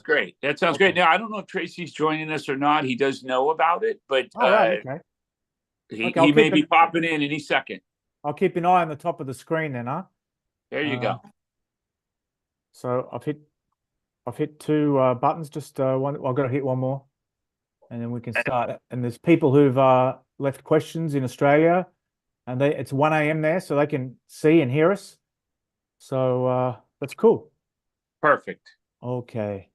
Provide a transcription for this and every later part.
Great. That sounds great. Okay. Now, I don't know if Tracy's joining us or not. He does know about it, but All right. Okay. he, Okay. he may be popping in any second. I'll keep an eye on the top of the screen then, huh? There you Uh, go. so I've hit two buttons. Just one. I've got to hit one more, and then we can start. And there's people who've left questions in Australia, and it's 1 a.m. there, so they can see and hear us. So that's cool. Perfect. Okay.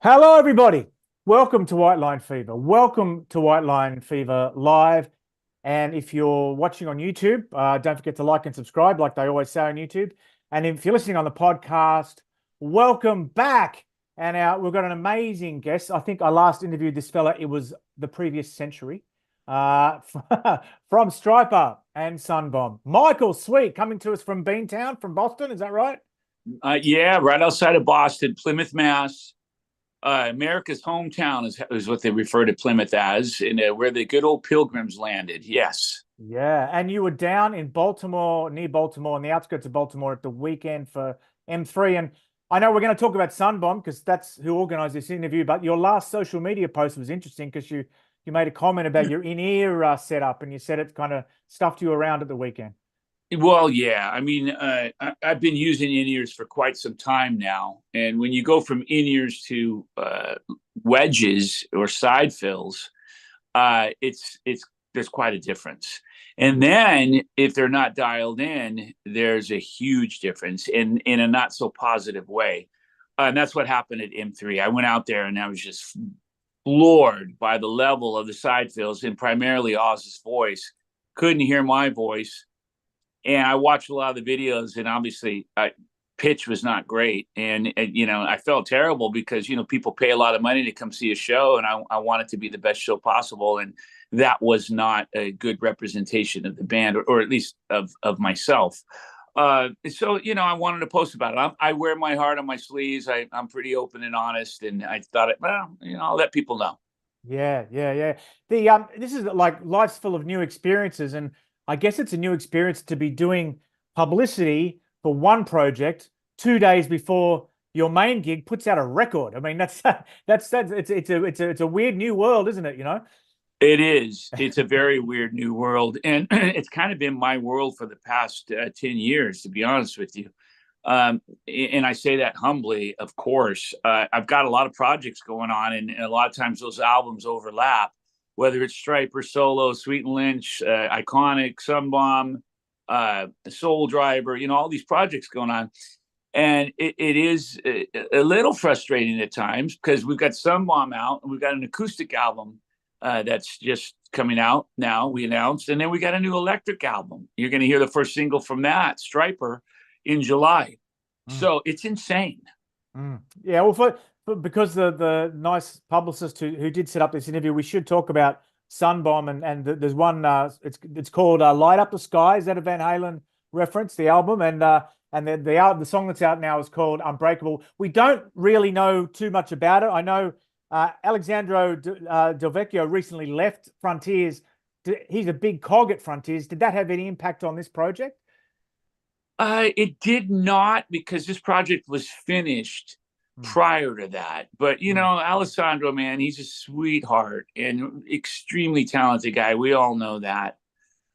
Hello, everybody. Welcome to White Line Fever. Welcome to White Line Fever Live. And if you're watching on YouTube, don't forget to like and subscribe, like they always say on YouTube. And if you're listening on the podcast, welcome back. And we've got an amazing guest. I think I last interviewed this fella, it was the previous century, from Striper and Sunbomb. Michael Sweet coming to us from Beantown, from Boston. Is that right? Yeah, right outside of Boston, Plymouth, Mass. America's hometown is what they refer to Plymouth as, and where the good old Pilgrims landed. Yes. Yeah, and you were down in Baltimore, near Baltimore, on the outskirts of Baltimore at the weekend for M3. And I know we're going to talk about Sunbomb because that's who organized this interview. But your last social media post was interesting because you made a comment about your in-ear setup, and you said it kind of stuffed you around at the weekend. Well, yeah. I mean, I've been using in ears for quite some time now, and when you go from in ears to wedges or side fills, it's there's quite a difference. And then if they're not dialed in, there's a huge difference in a not so positive way. And that's what happened at M3. I went out there and I was just floored by the level of the side fills and primarily Oz's voice. Couldn't hear my voice. And I watched a lot of the videos, and obviously, pitch was not great. And I felt terrible because people pay a lot of money to come see a show, and I want it to be the best show possible. And that was not a good representation of the band, or at least of myself. So I wanted to post about it. I wear my heart on my sleeves. I'm pretty open and honest, and I thought, I'll let people know. Yeah, yeah, yeah. This is like life's full of new experiences, and I guess it's a new experience to be doing publicity for one project 2 days before your main gig puts out a record. I mean, that's it's a weird new world, isn't it? It is. It's a very weird new world. And it's kind of been my world for the past 10 years, to be honest with you. And I say that humbly, of course. I've got a lot of projects going on, and a lot of times those albums overlap, whether it's Striper Solo, Sweet and Lynch, Iconic, Sunbomb, Soul Driver, all these projects going on. And it is a little frustrating at times because we've got Sunbomb out and we've got an acoustic album that's just coming out now. We announced, and then we got a new electric album. You're going to hear the first single from that, Striper, in July. Mm, So it's insane. yeah. Well, because the nice publicist who did set up this interview, we should talk about Sunbomb and there's one. It's called "Light Up the Sky." Is that a Van Halen reference? The album and the song that's out now is called "Unbreakable." We don't really know too much about it. I know Alexandro Del Vecchio recently left Frontiers. He's a big cog at Frontiers. Did that have any impact on this project? It did not, because this project was finished Mm, prior to that. But mm, Alessandro, man, he's a sweetheart and extremely talented guy. We all know that.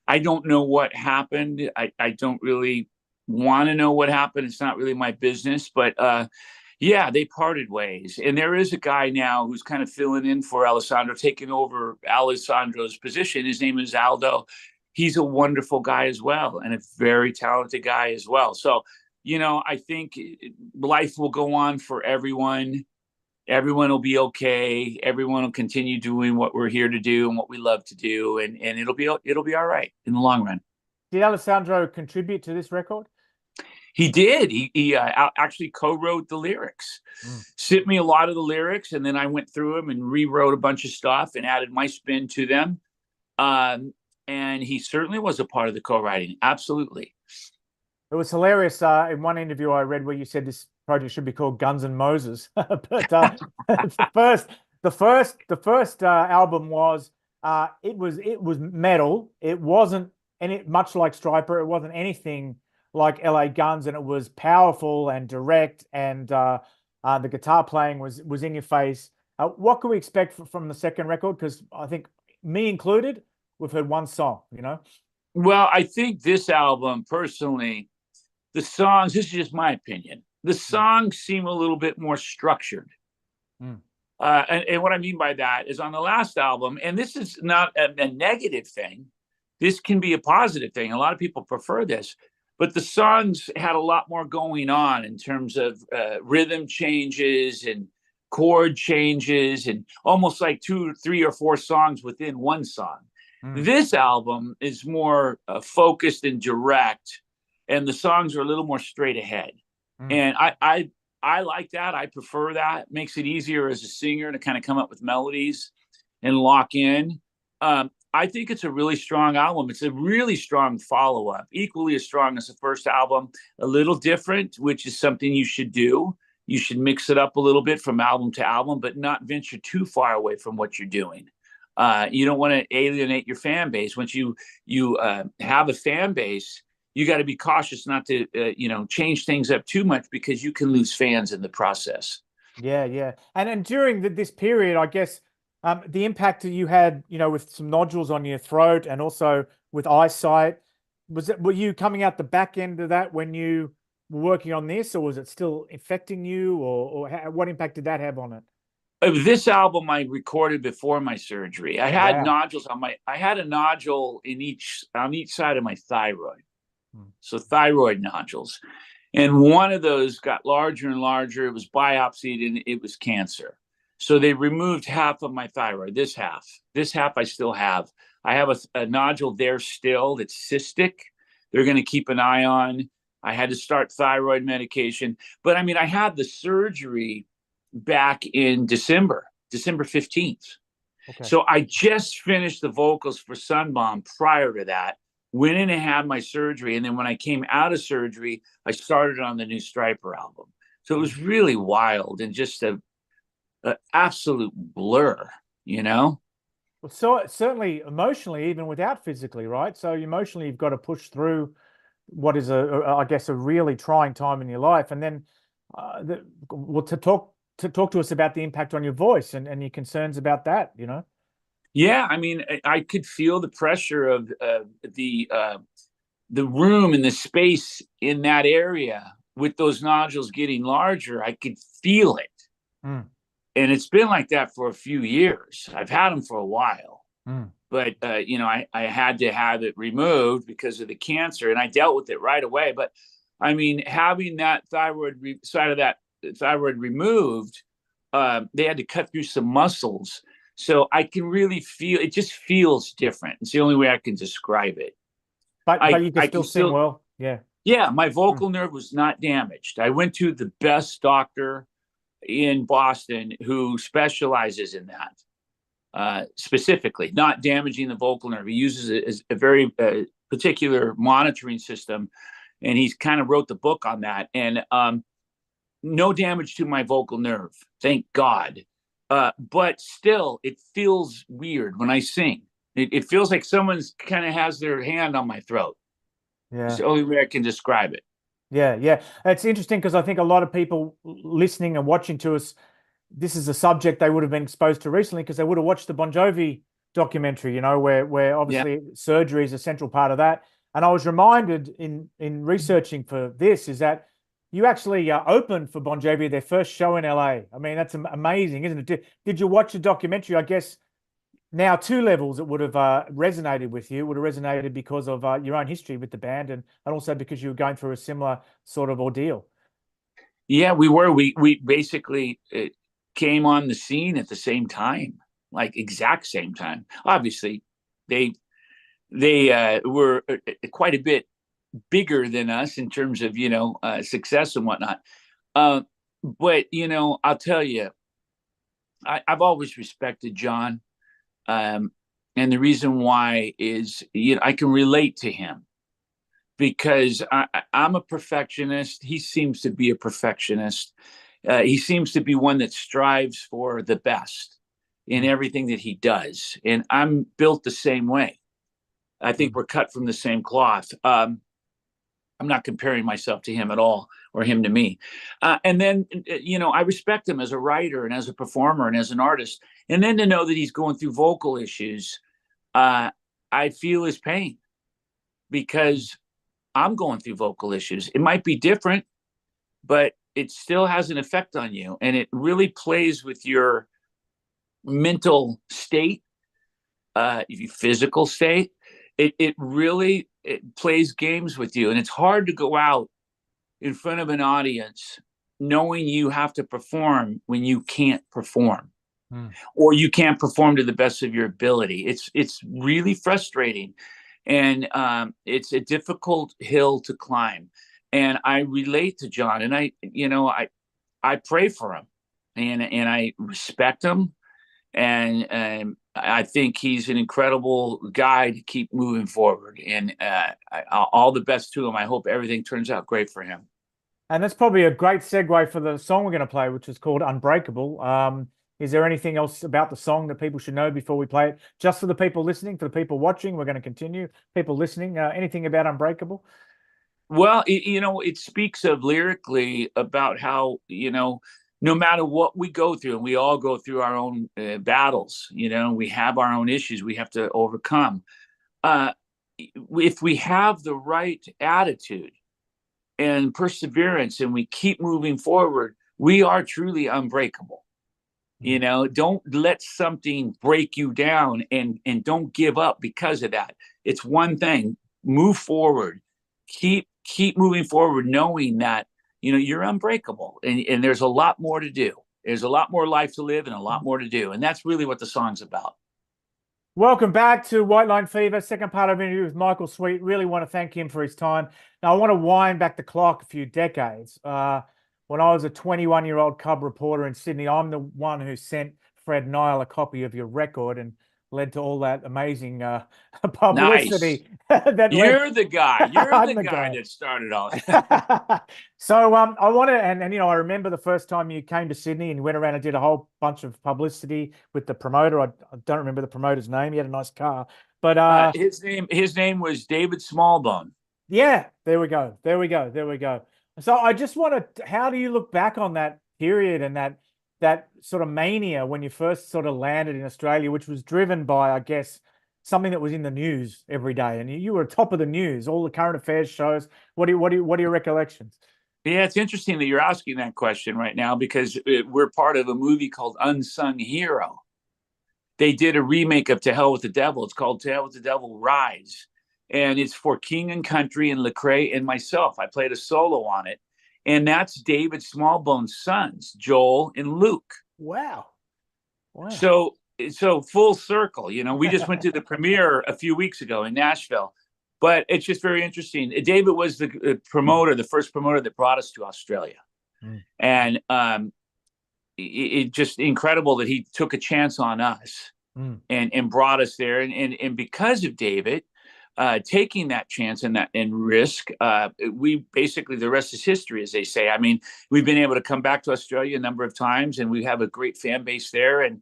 I don't know what happened. I don't really want to know what happened. It's not really my business. But yeah, they parted ways. And there is a guy now who's kind of filling in for Alessandro, taking over Alessandro's position. His name is Aldo. He's a wonderful guy as well, and a very talented guy as well. So, I think life will go on for everyone. Everyone will be okay. Everyone will continue doing what we're here to do and what we love to do, and it'll be all right in the long run. Did Alessandro contribute to this record? He did. He actually co-wrote the lyrics, Mm. sent me a lot of the lyrics, and then I went through them and rewrote a bunch of stuff and added my spin to them. And he certainly was a part of the co-writing. Absolutely. It was hilarious in one interview I read where you said this project should be called Guns and Moses, but the first album was it was metal. It wasn't much like Striper. It wasn't anything like LA Guns, and it was powerful and direct, and the guitar playing was in your face. What can we expect from the second record? Because I think, me included, we've heard one song, you know? Well, I think this album, personally, the songs, this is just my opinion, the songs seem a little bit more structured. Mm. And what I mean by that is on the last album, and this is not a negative thing, this can be a positive thing. A lot of people prefer this, but the songs had a lot more going on in terms of rhythm changes and chord changes, and almost like 2, 3, or 4 songs within one song. This album is more focused and direct, and the songs are a little more straight ahead. And I like that. I prefer that. It makes it easier as a singer to kind of come up with melodies and lock in. I think it's a really strong album. It's a really strong follow-up, equally as strong as the first album, a little different, which is something you should do. You should mix it up a little bit from album to album, but not venture too far away from what you're doing. You don't want to alienate your fan base. Once you have a fan base, you got to be cautious not to change things up too much, because you can lose fans in the process. Yeah. And during this period, I guess the impact that you had, with some nodules on your throat and also with eyesight, were you coming out the back end of that when you were working on this, or was it still affecting you, or what impact did that have on it? This album I recorded before my surgery. I had nodules I had a nodule on each side of my thyroid. So thyroid nodules. And one of those got larger and larger. It was biopsied and it was cancer. So they removed half of my thyroid, this half I still have. I have a nodule there still that's cystic. They're going to keep an eye on. I had to start thyroid medication. But I mean, I had the surgery back in December 15th. Okay. So I just finished the vocals for Sunbomb prior to that, went in and had my surgery. And then when I came out of surgery, I started on the new Striper album. So it was really wild and just a absolute blur, Well, so certainly emotionally, even without physically, right? So emotionally, you've got to push through what is I guess, a really trying time in your life. And then to talk to us about the impact on your voice and your concerns about that, Yeah, I mean, I could feel the pressure of the room and the space in that area with those nodules getting larger. I could feel it. And it's been like that for a few years. I've had them for a while. But, I had to have it removed because of the cancer, and I dealt with it right away. But, I mean, having that side of that thyroid removed, they had to cut through some muscles. So I can really feel, it just feels different. It's the only way I can describe it. But you can still sing well. Yeah. Yeah, my vocal nerve was not damaged. I went to the best doctor in Boston who specializes in that, specifically, not damaging the vocal nerve. He uses a very particular monitoring system, and he's kind of wrote the book on that. And no damage to my vocal nerve, thank God. But still, it feels weird when I sing. It feels like someone's kind of has their hand on my throat. Yeah. It's the only way I can describe it. Yeah. It's interesting because I think a lot of people listening and watching to us, this is a subject they would have been exposed to recently because they would have watched the Bon Jovi documentary, where obviously surgery is a central part of that. And I was reminded in researching for this is that you actually opened for Bon Jovi their first show in LA. I mean, that's amazing, isn't it? Did you watch the documentary? I guess now 2 levels it would have resonated with you. It would have resonated because of your own history with the band, and also because you were going through a similar sort of ordeal. Yeah, we were. We basically came on the scene at the same time, like exact same time. Obviously, they were quite a bit bigger than us in terms of success and whatnot. But I'll tell you, I've always respected John. And the reason why is, I can relate to him because I'm a perfectionist. He seems to be a perfectionist. He seems to be one that strives for the best in everything that he does. And I'm built the same way. I think we're cut from the same cloth. I'm not comparing myself to him at all or him to me. And then, I respect him as a writer and as a performer and as an artist. And then to know that he's going through vocal issues, I feel his pain because I'm going through vocal issues. It might be different, but it still has an effect on you. And it really plays with your mental state, your physical state. It really plays games with you. And it's hard to go out in front of an audience knowing you have to perform when you can't perform. Or you can't perform to the best of your ability. It's really frustrating, and it's a difficult hill to climb. And I relate to John, and I pray for him, and I respect him, and I think he's an incredible guy to keep moving forward. And all the best to him. I hope everything turns out great for him. And that's probably a great segue for the song we're going to play, which is called Unbreakable. Is there anything else about the song that people should know before we play it? Just for the people listening, for the people watching, we're going to continue. People listening, anything about Unbreakable? Well, it speaks of lyrically about how, no matter what we go through, and we all go through our own battles, we have our own issues we have to overcome. If we have the right attitude and perseverance and we keep moving forward, we are truly unbreakable. Don't let something break you down, and don't give up because of that. It's one thing. Move forward. Keep moving forward, knowing that, you're unbreakable, and there's a lot more to do. There's a lot more life to live and a lot more to do. And that's really what the song's about. Welcome back to White Line Fever, second part of interview with Michael Sweet. Really want to thank him for his time. Now, I want to wind back the clock a few decades. When I was a 21-year-old cub reporter in Sydney, I'm the one who sent Fred Nile a copy of your record and led to all that amazing publicity. Nice. You're the guy. You're the guy that started all. So I want to, and I remember the first time you came to Sydney and you went around and did a whole bunch of publicity with the promoter. I don't remember the promoter's name. He had a nice car, but his name was David Smallbone. Yeah, there we go. There we go. So I just want to, how do you look back on that period and that sort of mania when you first sort of landed in Australia, which was driven by, I guess, something that was in the news every day, and you were top of the news, all the current affairs shows. What are your recollections? Yeah, it's interesting that you're asking that question right now, because we're part of a movie called Unsung Hero. They did a remake of To Hell with the Devil. It's called To Hell with the Devil Rise. And it's for King and Country and Lecrae and myself. I played a solo on it. And that's David Smallbone's sons, Joel and Luke. Wow. So full circle, we just went to the premiere a few weeks ago in Nashville. But it's just very interesting. David was the promoter, the first promoter that brought us to Australia. And it just incredible that he took a chance on us and brought us there. And because of David taking that chance and risk, we basically, the rest is history, as they say. I mean, we've been able to come back to Australia a number of times, and we have a great fan base there. And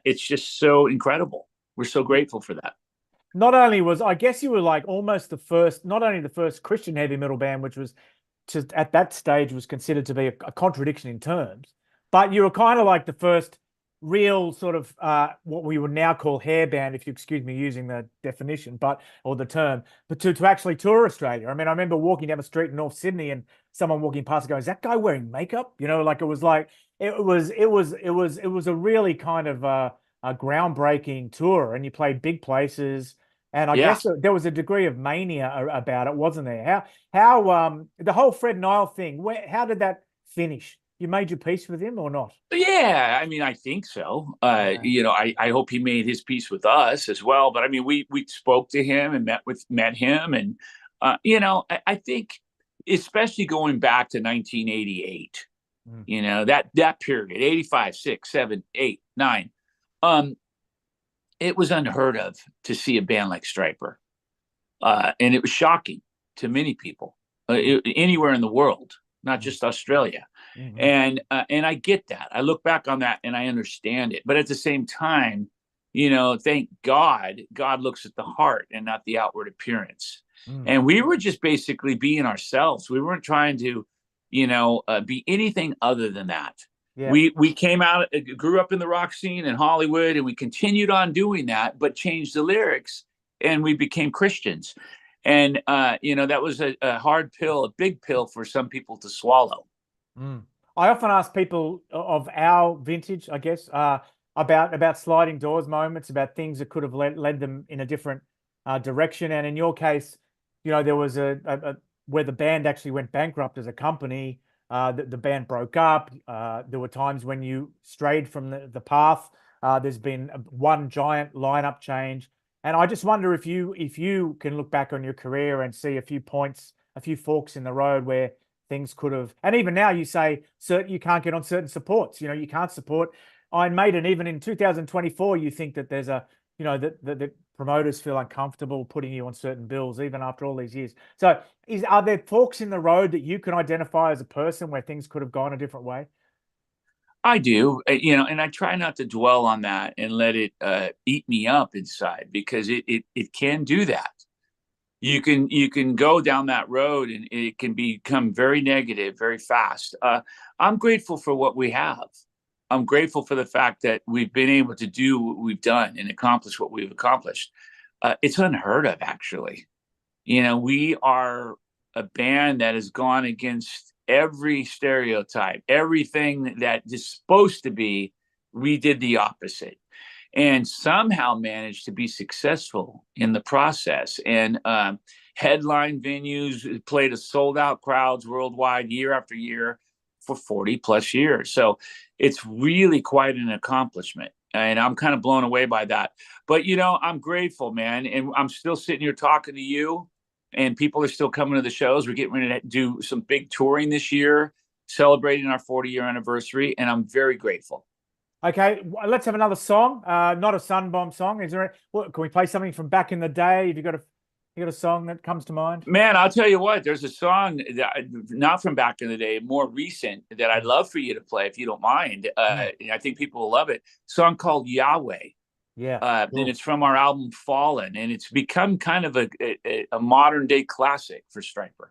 it's just so incredible. We're so grateful for that. Not only was, I guess you were like almost not only the first Christian heavy metal band, which was just at that stage was considered to be a contradiction in terms, but you were kind of like the first real sort of what we would now call hair band, if you excuse me using the definition, or the term, but to actually tour Australia. I mean, I remember walking down the street in North Sydney and someone walking past going, "Is that guy wearing makeup?" Like it was a really kind of a groundbreaking tour, and you played big places. And I guess there was a degree of mania about it, wasn't there? How the whole Fred Nile thing, how did that finish? You made your peace with him or not? Yeah, I mean, I think so. I hope he made his peace with us as well. But I mean, we spoke to him and met him, and I think, especially going back to 1988, that period, 85, 6, 7, 8, 9. It was unheard of to see a band like Stryper. And it was shocking to many people anywhere in the world, not just Australia. And I get that. I look back on that and I understand it. But at the same time, thank God looks at the heart and not the outward appearance. Mm. And we were just basically being ourselves. We weren't trying to, be anything other than that. Yeah. We came out, grew up in the rock scene in Hollywood, and we continued on doing that, but changed the lyrics, and we became Christians. And that was a hard pill, a big pill for some people to swallow. Mm. I often ask people of our vintage, I guess, about sliding doors moments, about things that could have led them in a different direction. And in your case, there was a where the band actually went bankrupt as a company. The band broke up. There were times when you strayed from the path. There's been one giant lineup change, and I just wonder if you can look back on your career and see a few points, a few forks in the road where things could have, and even now you say you can't get on certain supports. You can't support Iron Maiden. Even in 2024, you think that there's that the promoters feel uncomfortable putting you on certain bills, even after all these years. So, are there forks in the road that you can identify as a person where things could have gone a different way? I do, and I try not to dwell on that and let it eat me up inside, because it can do that. You can go down that road, and it can become very negative very fast. I'm grateful for what we have. I'm grateful for the fact that we've been able to do what we've done and accomplish what we've accomplished. It's unheard of, actually. We are a band that has gone against every stereotype, everything that is supposed to be. We did the opposite, and somehow managed to be successful in the process. And headline venues, played to sold out crowds worldwide year after year for 40 plus years. So it's really quite an accomplishment. And I'm kind of blown away by that. But, I'm grateful, man. And I'm still sitting here talking to you, and people are still coming to the shows. We're getting ready to do some big touring this year, celebrating our 40-year anniversary. And I'm very grateful. Okay, let's have another song. Not a Sunbomb song. Can we play something from back in the day? Have you got a song that comes to mind? Man, I'll tell you what, there's a song that, not from back in the day, more recent, that I'd love for you to play if you don't mind. I think people will love it. A song called Yahweh. Yeah, And it's from our album Fallen, and it's become kind of a modern day classic for Stryper.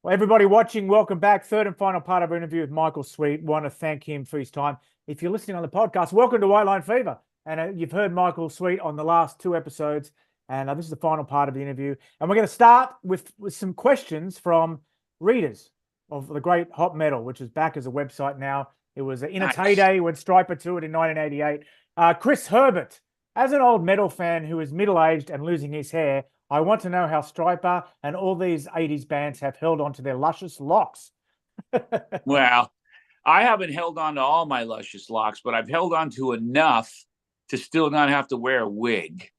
Well, everybody watching, welcome back. Third and final part of our interview with Michael Sweet. Want to thank him for his time. If you're listening on the podcast, welcome to White Line Fever. And you've heard Michael Sweet on the last two episodes. And this is the final part of the interview. And we're going to start with some questions from readers of the great Hot Metal, which is back as a website now. It was in its heyday when Stryper toured in 1988. Chris Herbert, as an old metal fan who is middle-aged and losing his hair, I want to know how Stryper and all these 80s bands have held on to their luscious locks. Well, I haven't held on to all my luscious locks, but I've held on to enough to still not have to wear a wig.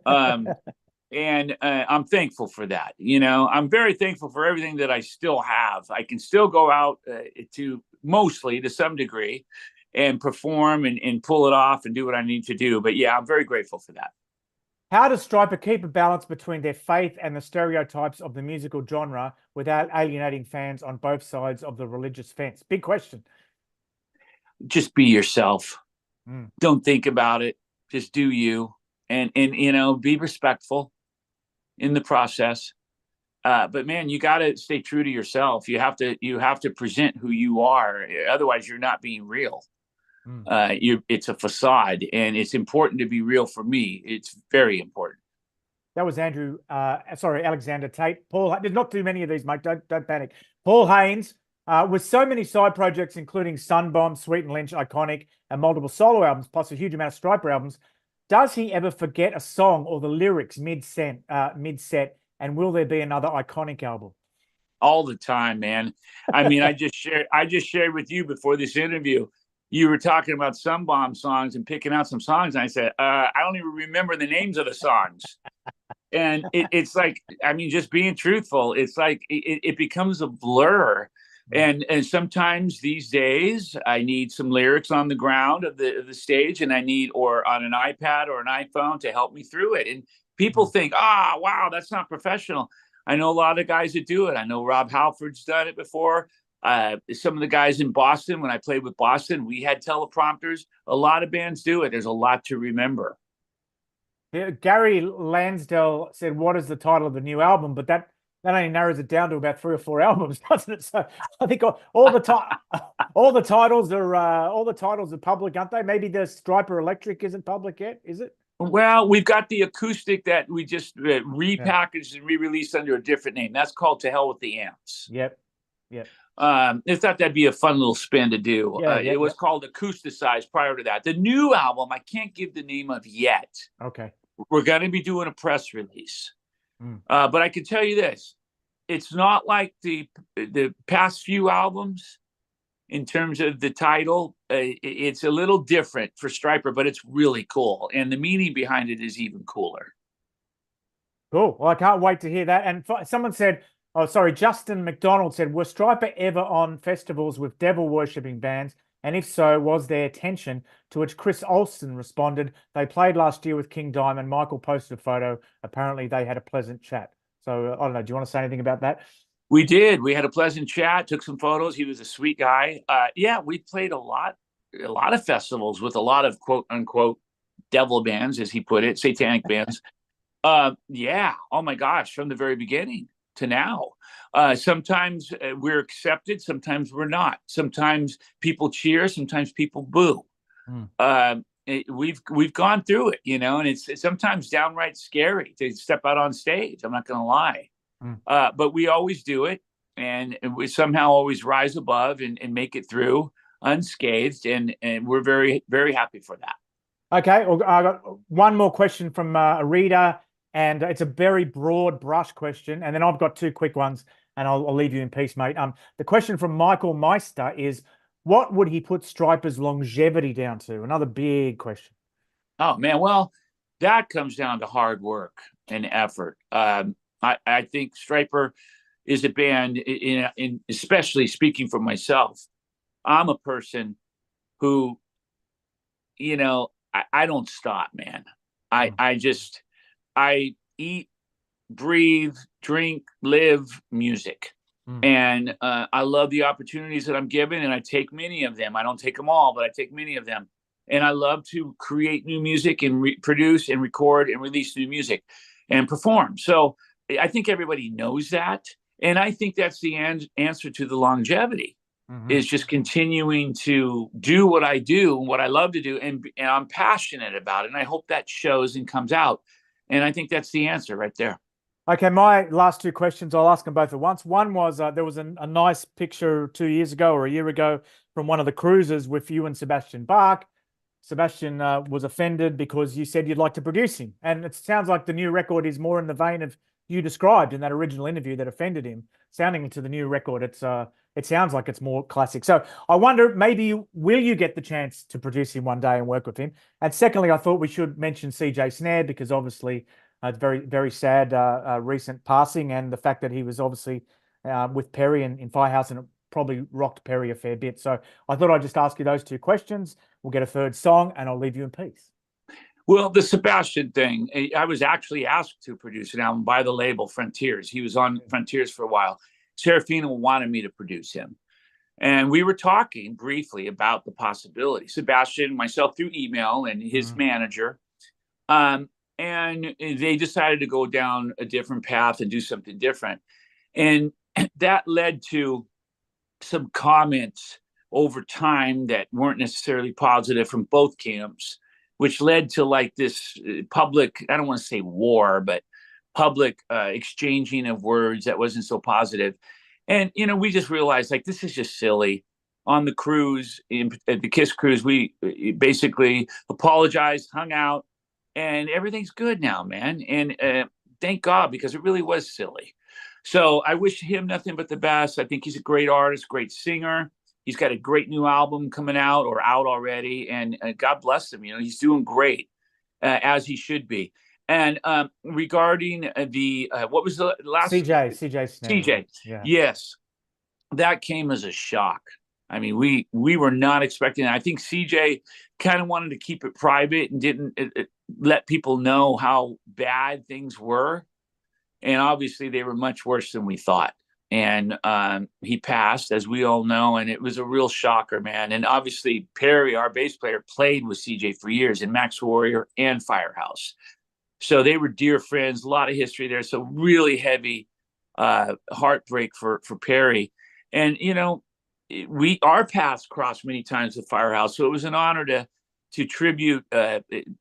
And I'm thankful for that. I'm very thankful for everything that I still have. I can still go out to some degree and perform and pull it off and do what I need to do. But yeah, I'm very grateful for that. How does Stryper keep a balance between their faith and the stereotypes of the musical genre without alienating fans on both sides of the religious fence? Big question. Just be yourself. Don't think about it. Just do you, and be respectful in the process. But man, you got to stay true to yourself. You have to present who you are. Otherwise, you're not being real. It's a facade, and it's important to be real. For me, it's very important. That was Alexander Tate. Paul, there's not too many of these, mate. Don't panic. Paul Haynes, with so many side projects, including Sunbomb, Sweet and Lynch, Iconic, and multiple solo albums, plus a huge amount of Stryper albums, does he ever forget a song or the lyrics mid-set? And will there be another Iconic album? All the time, man. I mean, I just shared with you before this interview. You were talking about Sunbomb songs and picking out some songs. And I said, I don't even remember the names of the songs. And it's like, I mean, just being truthful, it's like it becomes a blur. And sometimes these days I need some lyrics on the ground of the stage, and or on an iPad or an iPhone to help me through it. And people think, wow, that's not professional. I know a lot of guys that do it. I know Rob Halford's done it before. Some of the guys in Boston, when I played with Boston, we had teleprompters. A lot of bands do it. There's a lot to remember. Yeah, Gary Lansdell said, "What is the title of the new album?" But that only narrows it down to about 3 or 4 albums, doesn't it? So I think all the all the titles are public, aren't they? Maybe the Striper Electric isn't public yet, is it? Well, we've got the acoustic that we just Yeah. repackaged and re-released under a different name. That's called "To Hell with the Amps." Yep. Yep. I thought that'd be a fun little spin to do. Yeah. It Yep. was Yep. called Acousticized prior to that. The new album, I can't give the name of yet. Okay. We're going to be doing a press release. Mm. But I can tell you this: it's not like the past few albums in terms of the title. It's a little different for Striper, but it's really cool, and the meaning behind it is even cooler. Cool. Well, I can't wait to hear that. And someone said, oh, sorry, Justin McDonald said, "Were Striper ever on festivals with devil worshipping bands? And if so, was there tension?" To which Chris Olsen responded, "They played last year with King Diamond. Michael posted a photo. Apparently, they had a pleasant chat." So I don't know. Do you want to say anything about that? We did. We had a pleasant chat. Took some photos. He was a sweet guy. Yeah, we played a lot of festivals with a lot of quote unquote devil bands, as he put it, satanic bands. Yeah. Oh my gosh, from the very beginning to now. Sometimes we're accepted, sometimes we're not. Sometimes people cheer, sometimes people boo. Mm. We've gone through it, and it's sometimes downright scary to step out on stage. I'm not going to lie, Mm. but we always do it, and we somehow always rise above and make it through unscathed, and we're very, very happy for that. Okay. Well, I got one more question from a reader, and it's a very broad brush question. And then I've got two quick ones, and I'll leave you in peace, mate. The question from Michael Meister is, what would he put Striper's longevity down to? Another big question. Oh man, well, that comes down to hard work and effort. I think Striper is a band, especially speaking for myself. I'm a person who, I don't stop, man. I eat, breathe, drink, live music. Mm. And I love the opportunities that I'm given, and I take many of them. I don't take them all, but I take many of them. And I love to create new music and produce and record and release new music and perform. So I think everybody knows that. And I think that's the answer to the longevity. Mm-hmm. Is just continuing to do what I do, what I love to do, and I'm passionate about it. And I hope that shows and comes out. And I think that's the answer right there. Okay, my last two questions, I'll ask them both at once. One was there was a nice picture 2 years ago or a year ago from one of the cruises with you and Sebastian Bach. Sebastian was offended because you said you'd like to produce him. And it sounds like the new record is more in the vein of you described in that original interview that offended him. Sounding into the new record, it sounds like it's more classic. So I wonder, maybe will you get the chance to produce him one day and work with him? And secondly, I thought we should mention CJ Snare, because obviously it's very, very sad recent passing, and the fact that he was obviously with Perry in Firehouse, and it probably rocked Perry a fair bit. So I thought I'd just ask you those two questions. We'll get a third song and I'll leave you in peace. Well, the Sebastian thing, I was actually asked to produce an album by the label Frontiers. He was on Frontiers for a while. Serafina wanted me to produce him. And we were talking briefly about the possibility. Sebastian, myself through email, and his manager. And they decided to go down a different path and do something different. And that led to some comments over time that weren't necessarily positive from both camps, which led to like this public, I don't want to say war, but public exchanging of words that wasn't so positive. And, we just realized like, this is just silly. On the cruise, at the KISS cruise, we basically apologized, hung out, and everything's good now, man. And thank God, because it really was silly. So I wish him nothing but the best. I think he's a great artist, great singer. He's got a great new album coming out or out already. And God bless him. He's doing great, as he should be. And regarding what was the last? CJ Snare. CJ. Yeah. Yes. That came as a shock. I mean, we were not expecting it. I think CJ kind of wanted to keep it private and didn't let people know how bad things were. And obviously they were much worse than we thought. And he passed, as we all know, and it was a real shocker, man. And obviously Perry, our bass player, played with CJ for years in Max Warrior and Firehouse. So they were dear friends, a lot of history there. So really heavy heartbreak for Perry. And, our paths crossed many times at Firehouse. So it was an honor to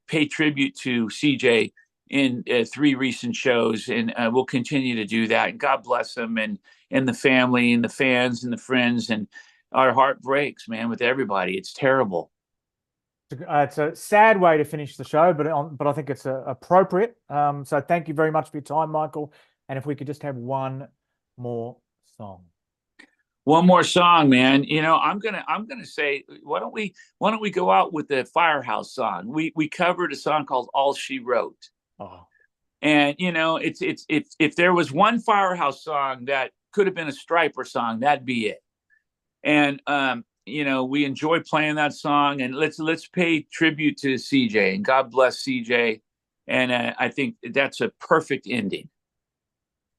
pay tribute to CJ in 3 recent shows. And we'll continue to do that. And God bless them and the family and the fans and the friends. And our heart breaks, man, with everybody. It's terrible. It's a sad way to finish the show, but I think it's appropriate. So thank you very much for your time, Michael. And if we could just have one more song. One more song, man. I'm gonna say, why don't we go out with the Firehouse song? We covered a song called "All She Wrote," Oh, and it's if there was one Firehouse song that could have been a Striper song, that'd be it. And we enjoy playing that song, and let's pay tribute to CJ, and God bless CJ. And I think that's a perfect ending.